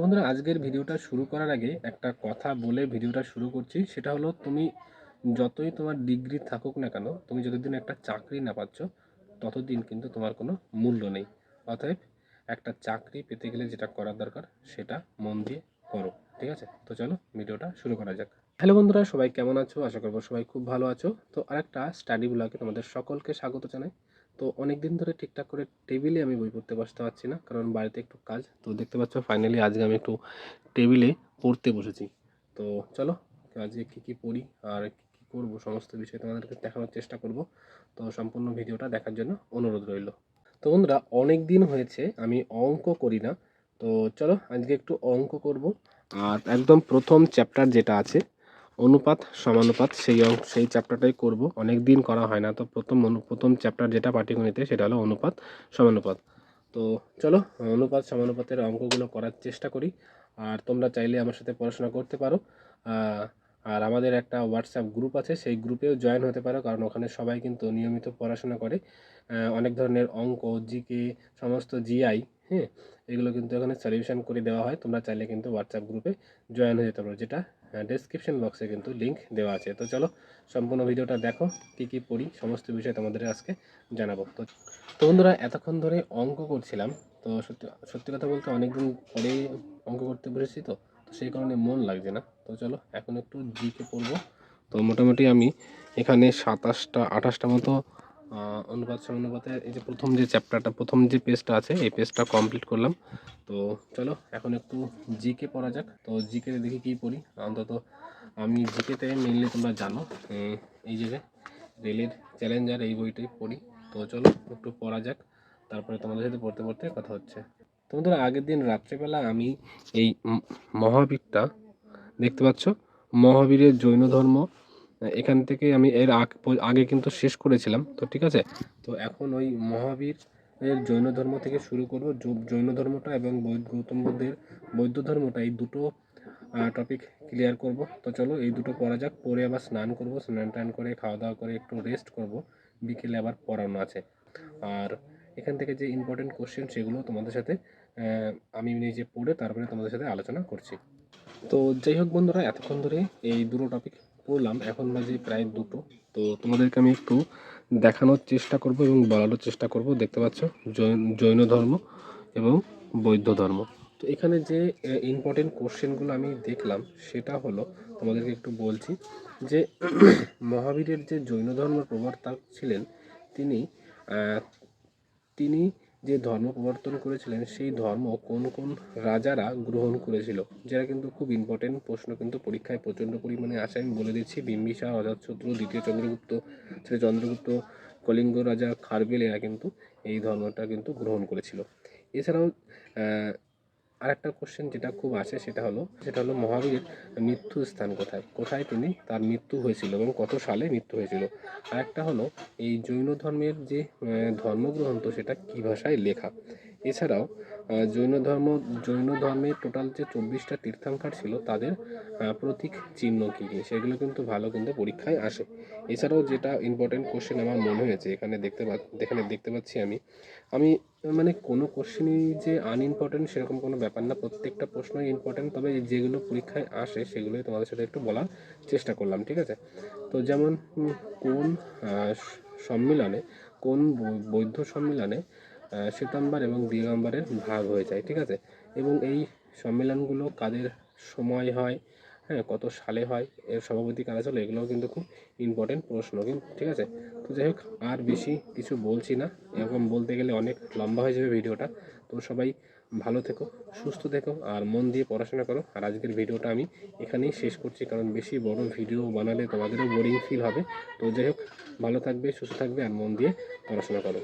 বন্ধুরা, আজকের ভিডিওটা শুরু করার আগে একটা কথা বলে ভিডিওটা শুরু করছি। সেটা হলো, তুমি যতই তোমার ডিগ্রি থাকুক না কেন, তুমি যতদিন একটা চাকরি না পাচ্ছ ততদিন কিন্তু তোমার কোনো মূল্য নেই। অতএব একটা চাকরি পেতে গেলে যেটা করার দরকার সেটা মন দিয়ে করো। ঠিক আছে? তো চলো ভিডিওটা শুরু করা যাক। হ্যালো বন্ধুরা, সবাই কেমন আছো? আশা করবো সবাই খুব ভালো আছো। তো আরেকটা স্টাডি ব্লগে তোমাদের সকলকে স্বাগত জানাই। তো অনেক দিন ধরে ঠিকঠাক করে টেবিলে আমি বই পড়তে বসতে পারছি না, কারণ বাড়িতে একটু কাজ। তো দেখতে পাচ্ছ ফাইনালি আজকে আমি একটু টেবিলে পড়তে বসেছি। তো চলো আজকে কী কী পড়ি আর কী কী করবো সমস্ত বিষয় তোমাদেরকে দেখানোর চেষ্টা করব। তো সম্পূর্ণ ভিডিওটা দেখার জন্য অনুরোধ রইল। তো বন্ধুরা, অনেক দিন হয়েছে আমি অঙ্ক করি না। তো চলো আজকে একটু অঙ্ক করব। আর একদম প্রথম চ্যাপ্টার যেটা আছে অনুপাত সমানুপাত, সেই চ্যাপ্টারটাই করব। অনেক দিন করা হয় না। তো প্রথম চ্যাপ্টার যেটা পাটিগণিতে সেটা হলো অনুপাত সমানুপাত। তো চলো অনুপাত সমানুপাতের অঙ্কগুলো করার চেষ্টা করি। আর তোমরা চাইলে আমার সাথে পড়াশোনা করতে পারো। আর আমাদের একটা হোয়াটসঅ্যাপ গ্রুপ আছে, সেই গ্রুপেও জয়েন হতে পারো, কারণ ওখানে সবাই কিন্তু নিয়মিত পড়াশোনা করে। অনেক ধরনের অঙ্ক, জিকে, সমস্ত জিআই, হ্যাঁ, এগুলো কিন্তু এখানে সলিউশন করে দেওয়া হয়। তোমরা চাইলে কিন্তু হোয়াটসঅ্যাপ গ্রুপে জয়েন হয়ে যেতে পারো, যেটা ডেসক্রিপশন বক্সে কিন্তু লিঙ্ক দেওয়া আছে। তো চলো সম্পূর্ণ ভিডিওটা দেখো, কী কী পড়ি সমস্ত বিষয় তোমাদের আজকে জানাবো। তো বন্ধুরা, এতক্ষণ ধরে অঙ্ক করছিলাম। তো সত্যি সত্যি কথা বলতে অনেকদিন পরে অঙ্ক করতে বসেছি, তো সেই কারণে মন লাগছে না। তো চলো এখন একটু জিকে পড়বো। তো মোটামুটি আমি এখানে 27-28টা মতো অনুপাত সমানুপাতের এই যে প্রথম যে চ্যাপ্টারটা, প্রথম যে পেজটা আছে এই পেজটা কমপ্লিট করলাম। তো চলো এখন একটু জিকে পড়া যাক। তো জিকে দেখি কী পড়ি। অন্তত আমি জিকেতে মেনলি তোমরা জানো এই যে রেলের চ্যালেঞ্জার, এই বইটাই পড়ি। তো চলো একটু পড়া যাক, তারপরে তোমাদের সাথে পড়তে পড়তে কথা হচ্ছে। তো বন্ধুরা, আগের দিন রাত্রেবেলা আমি এই মহাবীরটা দেখতে পাচ্ছ, মহাবীরের জৈন ধর্ম, এখান থেকে আমি এর আগে কিন্তু শেষ করেছিলাম। তো ঠিক আছে, তো এখন ওই মহাবীর এর জৈন ধর্ম থেকে শুরু করব। জৈন ধর্মটা এবং গৌতম বুদ্ধের বৌদ্ধ ধর্মটা, এই দুটো টপিক ক্লিয়ার করব। তো চলো এই দুটো পড়া যাক। পরে আবার স্নান করব, স্নান টান করে খাওয়া দাওয়া করে একটু রেস্ট করব। বিকেলে আবার পড়ানো আছে। আর এখান থেকে যে ইম্পর্টেন্ট কোশ্চেন সেগুলো তোমাদের সাথে আমি নিজে পড়ে তারপরে তোমাদের সাথে আলোচনা করছি। তো যাই হোক বন্ধুরা, এতক্ষণ ধরে এই দুটো টপিক পড়লাম, এখন বাজে প্রায় 2টো। তো তোমাদেরকে আমি একটু দেখানোর চেষ্টা করব এবং বলানোর চেষ্টা করব। দেখতে পাচ্ছ জৈন ধর্ম এবং বৌদ্ধ ধর্ম। তো এখানে যে ইম্পর্টেন্ট কোশ্চেনগুলো আমি দেখলাম সেটা হলো, তোমাদেরকে একটু বলছি যে মহাবীরের যে জৈন ধর্মের প্রবর্তক ছিলেন, তিনি তিনি যে ধর্ম প্রবর্তন করেছিলেন সেই ধর্ম কোন কোন রাজারা গ্রহণ করেছিল, যেটা কিন্তু খুব ইম্পর্টেন্ট প্রশ্ন, কিন্তু পরীক্ষায় প্রচণ্ড পরিমাণে আসে। আমি বলে দিচ্ছি: বিম্বিসার, অজাতশত্রু, দ্বিতীয় চন্দ্রগুপ্ত, চন্দ্রগুপ্ত, কলিঙ্গ রাজা খারবেল, এরা কিন্তু এই ধর্মটা কিন্তু গ্রহণ করেছিল। এছাড়াও আরেকটা কোশ্চেন যেটা খুব আসে সেটা হলো মহাবীরের মৃত্যু স্থান কোথায়, কোথায় তার মৃত্যু হয়েছিল এবং কত সালে মৃত্যু হয়েছিল। আরেকটা হলো এই জৈন ধর্মের যে ধর্মগ্রন্থ সেটা কী ভাষায় লেখা। এছাড়াও জৈন ধর্মের টোটাল যে 24টা তীর্থঙ্কর ছিল তাদের প্রতীক চিহ্ন কী কী, সেগুলো কিন্তু ভালো কিন্তু পরীক্ষায় আসে। এছাড়াও যেটা ইম্পর্টেন্ট কোশ্চেন আমার মনে হয়েছে, এখানে দেখতে পাচ্ছি আমি মানে কোনো কোশ্চেনই যে আনইম্পর্টেন্ট সেরকম কোনো ব্যাপার না, প্রত্যেকটা প্রশ্নই ইম্পর্টেন্ট। তবে যেগুলো পরীক্ষায় আসে সেগুলোই তোমাদের সাথে একটু বলার চেষ্টা করলাম। ঠিক আছে? তো যেমন কোন সম্মিলনে, কোন বৌদ্ধ সম্মিলনে শ্বেতাম্বর এবং দিগম্বরের ভাগ হয়ে যায়। ঠিক আছে? এবং এই সম্মেলনগুলো কাদের সময় হয়, হ্যাঁ, কত সালে হয়, এর সভাপতি কারা ছিল, এগুলোও কিন্তু খুব ইম্পর্টেন্ট প্রশ্ন। কিন্তু ঠিক আছে, তো যাই হোক, আর বেশি কিছু বলছি না, এরকম বলতে গেলে অনেক লম্বা হয়ে যাবে ভিডিওটা। তো সবাই ভালো থেকো, সুস্থ থেকো আর মন দিয়ে পড়াশোনা করো। আর আজকের ভিডিওটা আমি এখানেই শেষ করছি, কারণ বেশি বড় ভিডিও বানালে তোমাদেরও বোরিং ফিল হবে। তো যাই হোক, ভালো থাকবে, সুস্থ থাকবে আর মন দিয়ে পড়াশোনা করো।